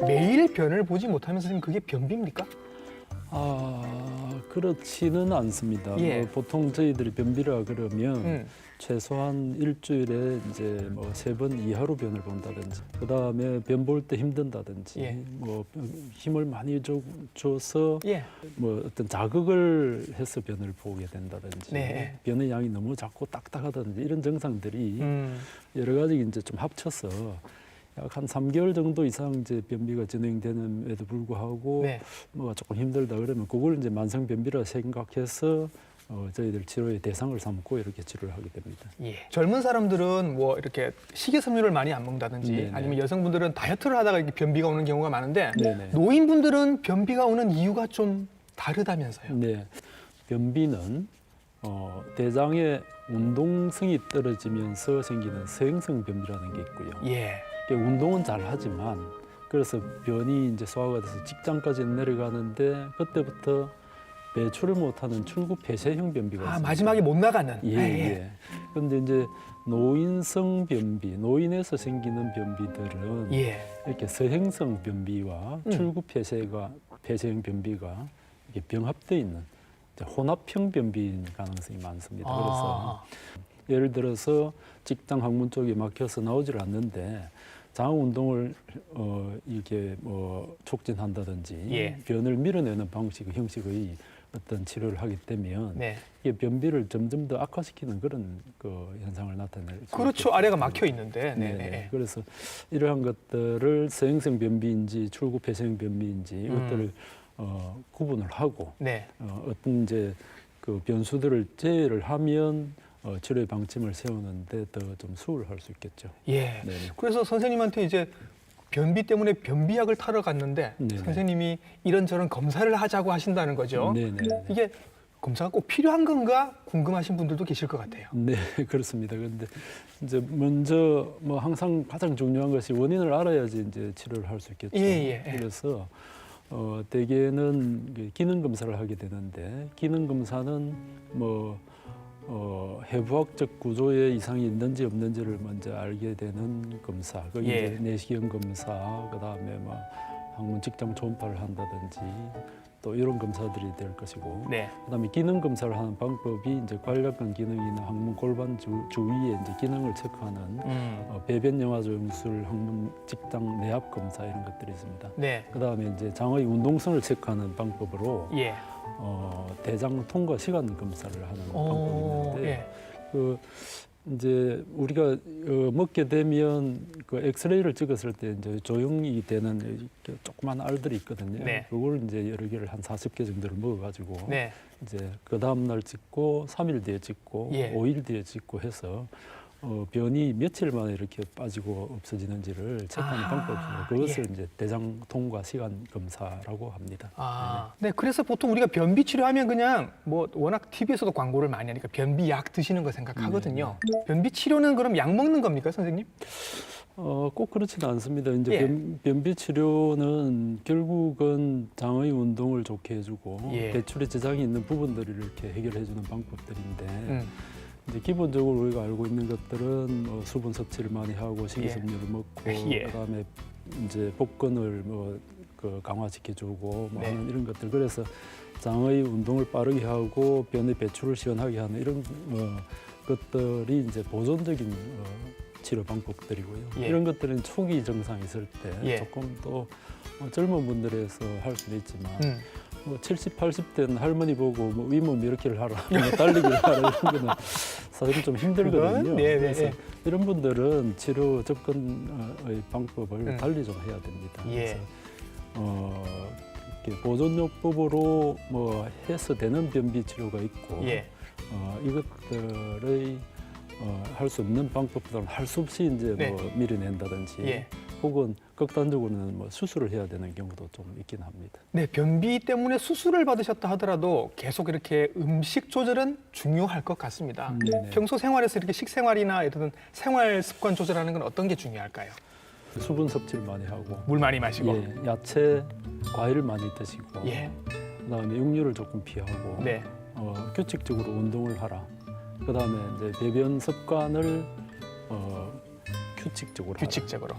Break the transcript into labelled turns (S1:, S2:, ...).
S1: 매일 변을 보지 못하면 선생님 그게 변비입니까?
S2: 그렇지는 않습니다.
S1: 예.
S2: 보통 저희들이 변비라 그러면 최소한 일주일에 이제 뭐 3번 이하로 변을 본다든지, 그 다음에 변 볼 때 힘든다든지,
S1: 예.
S2: 뭐 힘을 많이 줘서
S1: 예.
S2: 뭐 어떤 자극을 해서 변을 보게 된다든지,
S1: 네.
S2: 변의 양이 너무 작고 딱딱하다든지 이런 증상들이 여러 가지 이제 좀 합쳐서 약 한 3개월 정도 이상 이제 변비가 진행되는에도 불구하고
S1: 네.
S2: 뭐가 조금 힘들다 그러면 그걸 이제 만성 변비라 생각해서 저희들 치료의 대상을 삼고 이렇게 치료를 하게 됩니다.
S1: 예. 젊은 사람들은 뭐 이렇게 식이섬유를 많이 안 먹는다든지
S2: 네네.
S1: 아니면 여성분들은 다이어트를 하다가 이렇게 변비가 오는 경우가 많은데
S2: 네네.
S1: 노인분들은 변비가 오는 이유가 좀 다르다면서요?
S2: 네, 변비는 대장의 운동성이 떨어지면서 생기는 서행성 변비라는 게 있고요.
S1: 예.
S2: 운동은 잘 하지만 그래서 변이 이제 소화가 돼서 직장까지 내려가는데 그때부터 배출을 못하는 출구 폐쇄형 변비가 있습니다.
S1: 마지막에 못 나가는.
S2: 예. 그런데 이제 노인성 변비, 노인에서 생기는 변비들은
S1: 예.
S2: 이렇게 서행성 변비와 출구 폐쇄형 변비가 이게 병합되어 있는 혼합형 변비인 가능성이 많습니다. 그래서 예를 들어서 직장 항문 쪽이 막혀서 나오질 않는데 장 운동을 이렇게 촉진한다든지
S1: 예.
S2: 변을 밀어내는 형식의 어떤 치료를 하게 되면
S1: 네.
S2: 이게 변비를 점점 더 악화시키는 그런 현상을 나타낼 수
S1: 그렇죠.
S2: 있겠죠.
S1: 아래가 막혀 있는데. 네.
S2: 네. 그래서 이러한 것들을 서행성 변비인지 출구 폐쇄형 변비인지 이것들을 구분을 하고
S1: 네.
S2: 어떤 이제 그 변수들을 제외를 하면 치료의 방침을 세우는데 더 좀 수월할 수 있겠죠.
S1: 예.
S2: 네네.
S1: 그래서 선생님한테 이제 변비 때문에 변비약을 타러 갔는데
S2: 네네.
S1: 선생님이 이런저런 검사를 하자고 하신다는 거죠.
S2: 네네.
S1: 이게 검사가 꼭 필요한 건가 궁금하신 분들도 계실 것 같아요.
S2: 네, 그렇습니다. 그런데 이제 먼저 뭐 항상 가장 중요한 것이 원인을 알아야지 이제 치료를 할 수 있겠죠.
S1: 예.
S2: 그래서 대개는 기능 검사를 하게 되는데 기능 검사는 뭐 해부학적 구조에 이상이 있는지 없는지를 먼저 알게 되는 검사. 거기
S1: 예.
S2: 이제 내시경 검사, 그다음에 뭐 항문 직장 초음파를 한다든지 또 이런 검사들이 될 것이고.
S1: 네.
S2: 그다음에 기능 검사를 하는 방법이 이제 관략근 기능이나 항문 골반 주위에 이제 기능을 체크하는 배변 영화조 영술 항문 직장 내압 검사 이런 것들이 있습니다.
S1: 네.
S2: 그다음에 이제 장의 운동성을 체크하는 방법으로
S1: 예.
S2: 대장 통과 시간 검사를 하는 방법이 있는데
S1: 예.
S2: 그 이제 우리가 먹게 되면 그 엑스레이를 찍었을 때 이제 조형이 되는 이렇게 조그만 알들이 있거든요.
S1: 네.
S2: 그걸 이제 여러 개를 한 40개 정도를 먹어가지고
S1: 네.
S2: 이제 그 다음 날 찍고 3일 뒤에 찍고
S1: 예.
S2: 5일 뒤에 찍고 해서 변이 며칠 만에 이렇게 빠지고 없어지는지를 체크하는 방법입니다. 그것을
S1: 예.
S2: 이제 대장 통과 시간 검사라고 합니다.
S1: 네. 그래서 보통 우리가 변비 치료하면 그냥 뭐 워낙 TV에서도 광고를 많이 하니까 변비약 드시는 거 생각하거든요. 변비 치료는 그럼 약 먹는 겁니까, 선생님?
S2: 꼭 그렇지는 않습니다. 이제
S1: 예.
S2: 변비 치료는 결국은 장의 운동을 좋게 해주고
S1: 예.
S2: 배출에 지장이 있는 부분들을 이렇게 해결해주는 방법들인데 이제 기본적으로 우리가 알고 있는 것들은 뭐 수분 섭취를 많이 하고 식이섬유를 먹고
S1: 예.
S2: 그다음에 이제 복근을 그 강화시켜주고 뭐
S1: 네.
S2: 하는 이런 것들. 그래서 장의 운동을 빠르게 하고 변의 배출을 시원하게 하는 이런 것들이 이제 보존적인 치료 방법들이고요.
S1: 예.
S2: 이런 것들은 초기 증상이 있을 때
S1: 예.
S2: 조금 또 젊은 분들에서 할 수는 있지만 뭐 70, 80대는 할머니 보고 뭐 윗몸 일으키를 하라, 뭐 달리기를 하라 이런 거는 사실 좀 힘들거든요.
S1: 네네.
S2: 그래서 이런 분들은 치료 접근의 방법을 달리 좀 해야 됩니다.
S1: 예.
S2: 그래서 이렇게 보존요법으로 뭐 해서 되는 변비 치료가 있고
S1: 예.
S2: 이것들의 할 수 없는 방법보다는 할 수 없이 이제
S1: 네.
S2: 뭐 밀어낸다든지
S1: 예.
S2: 혹은 극단적으로는 뭐 수술을 해야 되는 경우도 좀 있긴 합니다.
S1: 네, 변비 때문에 수술을 받으셨다 하더라도 계속 이렇게 음식 조절은 중요할 것 같습니다.
S2: 네네.
S1: 평소 생활에서 이렇게 식생활이나 이런 생활 습관 조절하는 건 어떤 게 중요할까요?
S2: 수분 섭취를 많이 하고
S1: 물 많이 마시고.
S2: 예, 야채, 과일을 많이 드시고
S1: 예.
S2: 그다음에 육류를 조금 피하고
S1: 네.
S2: 규칙적으로 운동을 하라. 그다음에 이제 배변 습관을 규칙적으로 하라.
S1: 규칙적으로.